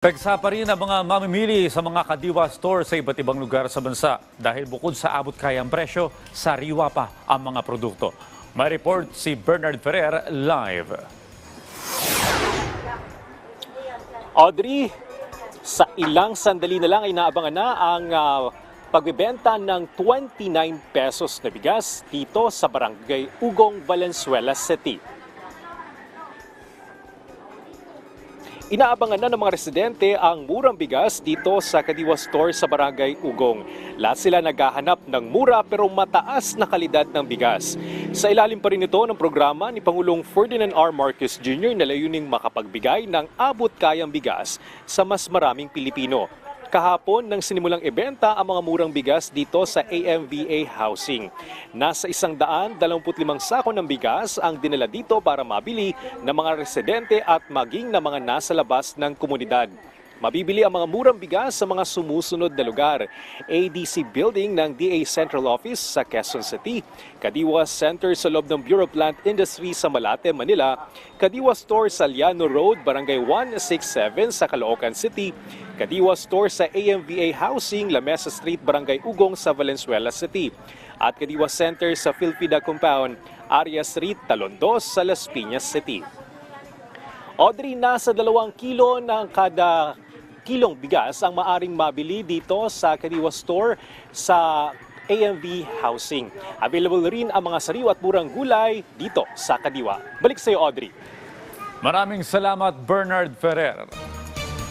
Pagsa pa rin ang mga mamimili sa mga Kadiwa store sa iba't ibang lugar sa bansa dahil bukod sa abot kayang presyo, sariwa pa ang mga produkto. May report si Bernard Ferrer live. Audrey, sa ilang sandali na lang ay naabangan na ang pagbebenta ng 29 pesos na bigas dito sa Barangay Ugong, Valenzuela City. Inaabangan na ng mga residente ang murang bigas dito sa Kadiwa Store sa Barangay Ugong. Lahat sila naghahanap ng mura pero mataas na kalidad ng bigas. Sa ilalim pa rin ito ng programa ni Pangulong Ferdinand R. Marcos Jr. na layuning makapagbigay ng abot kayang bigas sa mas maraming Pilipino. Kahapon nang sinimulang ibenta ang mga murang bigas dito sa AMVA Housing. Nasa 125 sako ng bigas ang dinala dito para mabili ng mga residente at maging ng mga nasa labas ng komunidad. Mabibili ang mga murang bigas sa mga sumusunod na lugar. ADC Building ng DA Central Office sa Quezon City, Kadiwa Center sa loob ng Bureau of Plant Industry sa Malate, Manila, Kadiwa Store sa Liano Road, Barangay 167 sa Caloocan City, Kadiwa Store sa AMVA Housing, La Mesa Street, Barangay Ugong sa Valenzuela City, at Kadiwa Center sa Philpida Compound, Aria Street, Talondos sa Las Piñas City. Audrey, nasa 2 kilo ng kada kilong bigas ang maaring mabili dito sa Kadiwa Store sa AMV Housing. Available rin ang mga sariwa at murang gulay dito sa Kadiwa. Balik sa iyo, Audrey. Maraming salamat, Bernard Ferrer.